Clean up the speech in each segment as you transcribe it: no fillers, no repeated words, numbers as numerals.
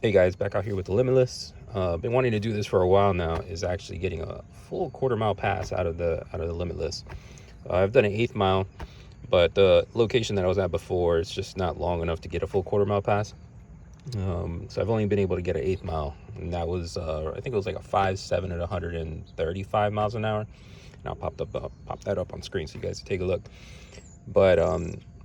Hey guys, back out here with the Limitless. Been wanting to do this for a while now, is actually getting a full quarter-mile pass out of the Limitless. I've done an 1/8 mile, but the location that I was at before is just not long enough to get a full quarter-mile pass. So I've only been able to get an 1/8 mile, and that was I think it was like a 5.7 at 135 miles an hour. And I'll pop that up on screen so you guys can take a look. But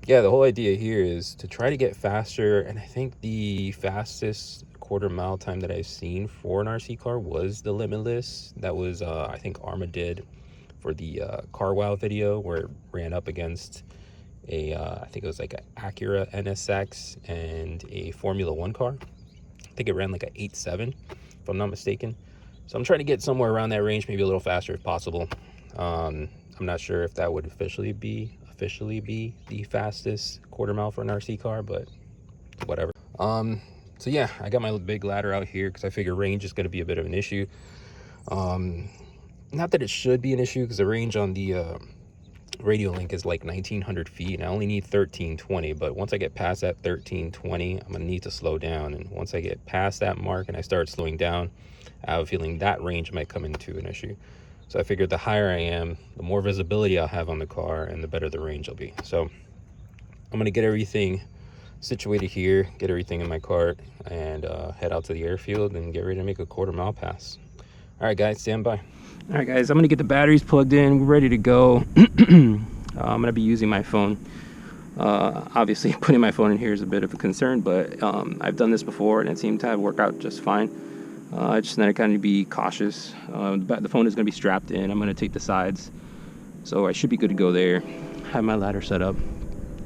yeah, the whole idea here is to try to get faster, and I think the fastest quarter-mile time that I've seen for an RC car was the Limitless. That was I think Arrma did for the Car Wow video, where it ran up against a I think it was like an Acura NSX and a Formula One car. I think it ran like a 8.7 if I'm not mistaken. So I'm trying to get somewhere around that range, maybe a little faster if possible. I'm not sure if that would officially be the fastest quarter-mile for an RC car, but whatever. So yeah, I got my big ladder out here because I figure range is going to be a bit of an issue. Not that it should be an issue, because the range on the Radiolink is like 1900 feet, and I only need 1320. But once I get past that 1320, I'm gonna need to slow down, and once I get past that mark and I start slowing down, I have a feeling that range might come into an issue. So I figured the higher I am, the more visibility I'll have on the car, and the better the range will be. So I'm gonna get everything situated here, get everything in my cart, and head out to the airfield and get ready to make a quarter-mile pass. All right, guys, stand by. All right, guys, I'm gonna get the batteries plugged in. We're ready to go. I'm gonna be using my phone. Obviously, putting my phone in here is a bit of a concern, but I've done this before and it seemed to work out just fine. Just then I kind of be cautious. The phone is gonna be strapped in. I'm gonna take the sides, so I should be good to go there. Have my ladder set up,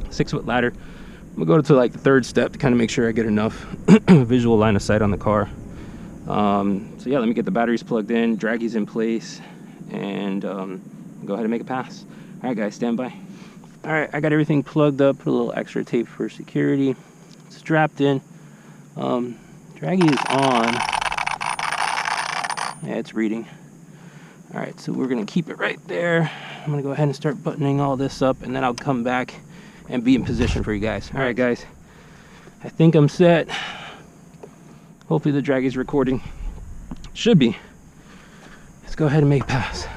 6-foot ladder. I'm gonna go to like the 3rd step to kind of make sure I get enough visual line of sight on the car. So yeah, let me get the batteries plugged in, Dragy's in place, and go ahead and make a pass. All right, guys, stand by. All right, I got everything plugged up, put a little extra tape for security, strapped in. Dragy is on. Yeah, it's reading. All right, so we're gonna keep it right there. I'm gonna go ahead and start buttoning all this up, and then I'll come back and be in position for you guys. All right, guys, I think I'm set. Hopefully the Dragy's recording. Should be. Let's go ahead and make a pass.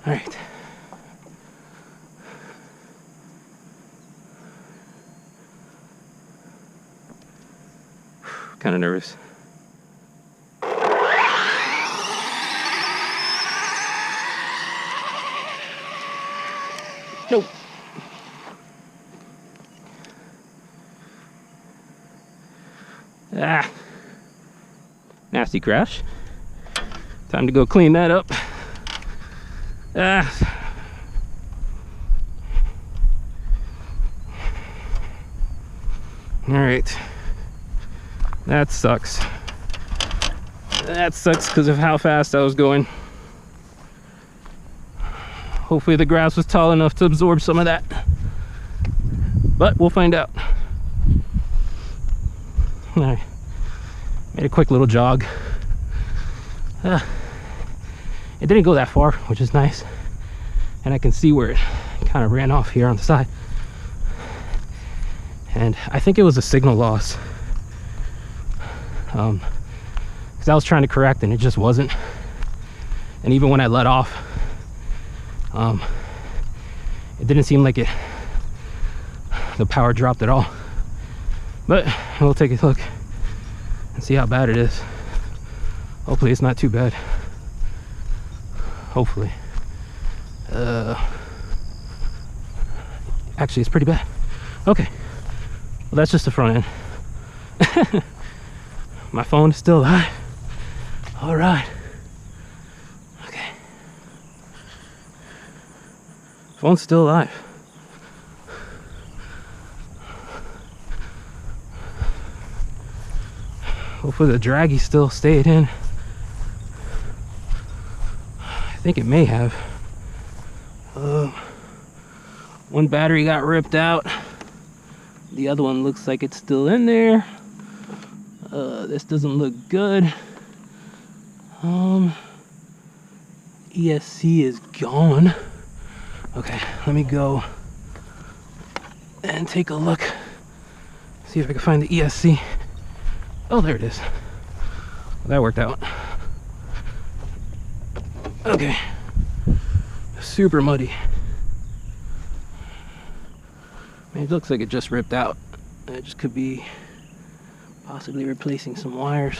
All right. Kind of nervous. Nope. Ah, nasty crash. Time to go clean that up. Ah. All right, that sucks. That sucks because of how fast I was going. Hopefully the grass was tall enough to absorb some of that, but we'll find out. All right. Made a quick little jog. It didn't go that far, which is nice, and I can see where it kind of ran off here on the side, and I think it was a signal loss, because I was trying to correct and it just wasn't. And even when I let off, it didn't seem like the power dropped at all. But we'll take a look and see how bad it is. Hopefully it's not too bad. Hopefully. Actually, it's pretty bad. Okay. Well, that's just the front end. My phone is still alive. All right. Okay. Phone's still alive. Hopefully the Dragy still stayed in. I think it may have. One battery got ripped out. The other one looks like it's still in there. This doesn't look good. ESC is gone. Okay, let me go and take a look. See if I can find the ESC. Oh, there it is. That worked out. Okay. Super muddy. Man, it looks like it just ripped out. It just could be possibly replacing some wires.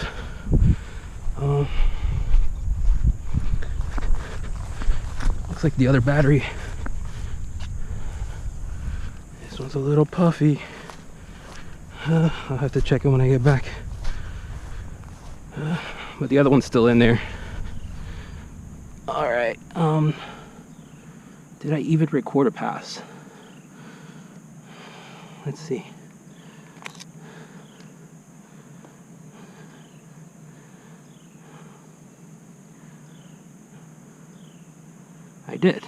Looks like the other battery. This one's a little puffy. I'll have to check it when I get back. But the other one's still in there. All right. Did I even record a pass? Let's see. I did.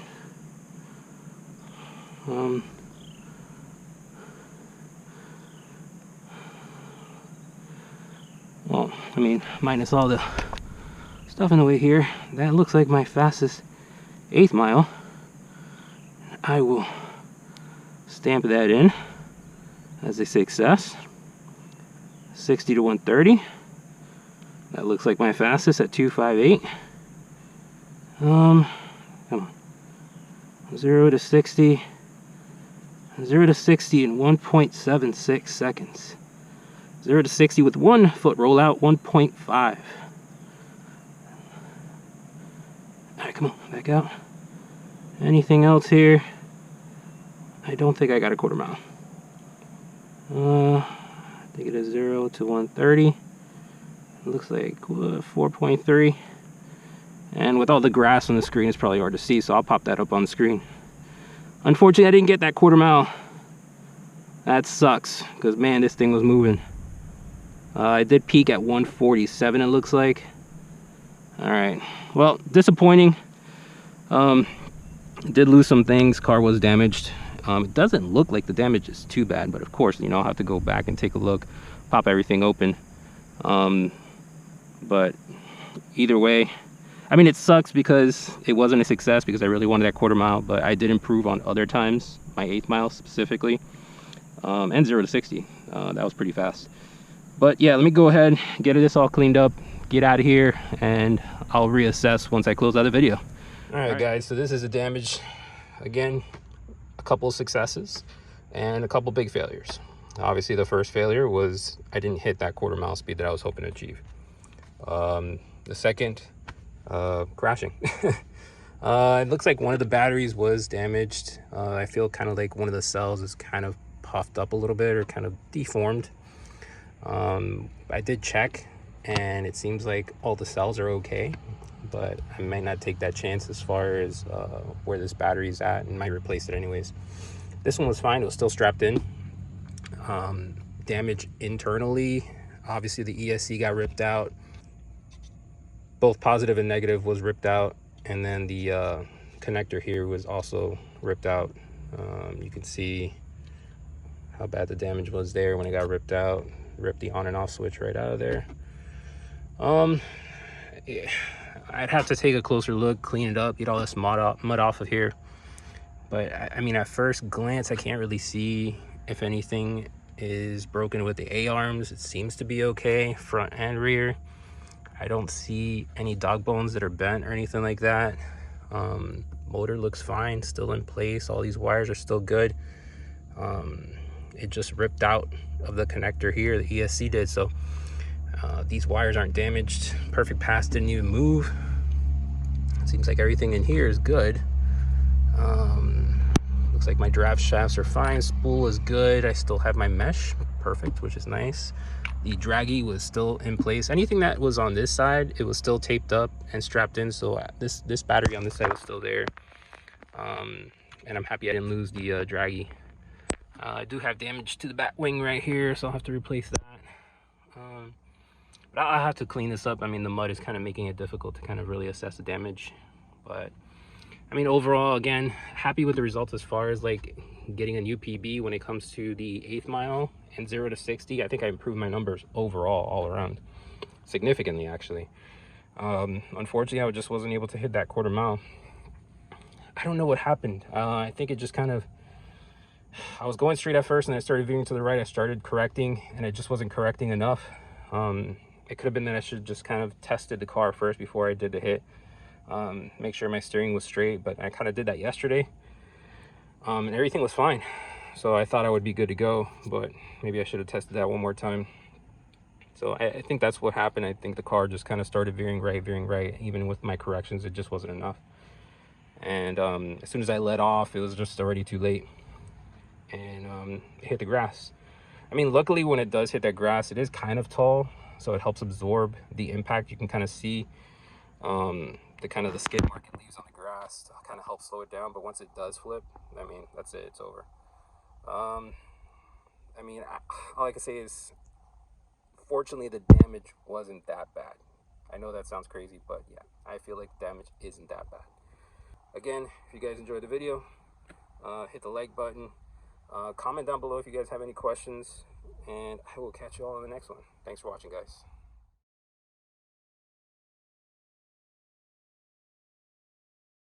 Well, I mean, minus all the stuff in the way here, that looks like my fastest 8th mile. I will stamp that in as a success. 60 to 130. That looks like my fastest at 258. Come on. 0 to 60. 0 to 60 in 1.76 seconds. 0 to 60 with 1 foot rollout, 1.5. Alright, come on, back out. Anything else here? I don't think I got a quarter mile. I think it is 0 to 130. It looks like 4.3. And with all the grass on the screen, it's probably hard to see, so I'll pop that up on the screen. Unfortunately, I didn't get that quarter mile. That sucks, because man, this thing was moving. I did peak at 147, it looks like. Alright, well, disappointing. Did lose some things, car was damaged. It doesn't look like the damage is too bad, but of course, you know, I'll have to go back and take a look, pop everything open. But either way, I mean, it sucks because it wasn't a success because I really wanted that quarter mile, but I did improve on other times, my 8th mile specifically, and 0 to 60. That was pretty fast. But yeah, let me go ahead, get this all cleaned up, get out of here, and I'll reassess once I close out the video. All right, guys, so this is the damage. Again, a couple of successes and a couple big failures. Obviously, the first failure was I didn't hit that quarter mile speed that I was hoping to achieve. The second, crashing. It looks like one of the batteries was damaged. I feel kind of like one of the cells is kind of puffed up a little bit or kind of deformed. I did check and it seems like all the cells are okay, but I might not take that chance as far as where this battery is at and might replace it anyways. This one was fine, it was still strapped in. Damage internally, obviously the ESC got ripped out. Both positive and negative was ripped out, and then the connector here was also ripped out. You can see how bad the damage was there when it got ripped out. Ripped the on and off switch right out of there. Yeah, I'd have to take a closer look, clean it up, get all this mud off of here. But I mean, at first glance, I can't really see if anything is broken with the A-arms. It seems to be okay, front and rear. I don't see any dog bones that are bent or anything like that. Motor looks fine, still in place. All these wires are still good. It just ripped out of the connector here, the ESC did. So these wires aren't damaged. Perfect pass didn't even move. Seems like everything in here is good. Looks like my draft shafts are fine. Spool is good. I still have my mesh, perfect, which is nice. The Dragy was still in place. Anything that was on this side, it was still taped up and strapped in. So this battery on this side was still there. And I'm happy I didn't lose the Dragy. I do have damage to the back wing right here, so I'll have to replace that. But I'll have to clean this up. I mean, the mud is kind of making it difficult to kind of really assess the damage. But I mean, overall, again, happy with the results as far as like getting a new PB when it comes to the 8th mile and 0 to 60. I think I improved my numbers overall, all around, significantly actually. Unfortunately, I just wasn't able to hit that quarter mile. I don't know what happened. I think it just kind of, I was going straight at first and I started veering to the right. I started correcting and it just wasn't correcting enough. It could have been that I should just kind of tested the car first before I did the hit, make sure my steering was straight, but I kind of did that yesterday, and everything was fine. So I thought I would be good to go, but maybe I should have tested that one more time. So I think that's what happened. I think the car just kind of started veering right. Even with my corrections, it just wasn't enough. And as soon as I let off, it was just already too late, and it hit the grass. I mean, luckily when it does hit that grass, it is kind of tall, so it helps absorb the impact. You can kind of see the kind of the skid mark it leaves on the grass to kind of help slow it down. But once it does flip, I mean, that's it, it's over. I mean, all I can say is, fortunately, the damage wasn't that bad. I know that sounds crazy, but yeah, I feel like the damage isn't that bad. Again, if you guys enjoyed the video, hit the like button. Comment down below if you guys have any questions, and I will catch you all in the next one. Thanks for watching, guys.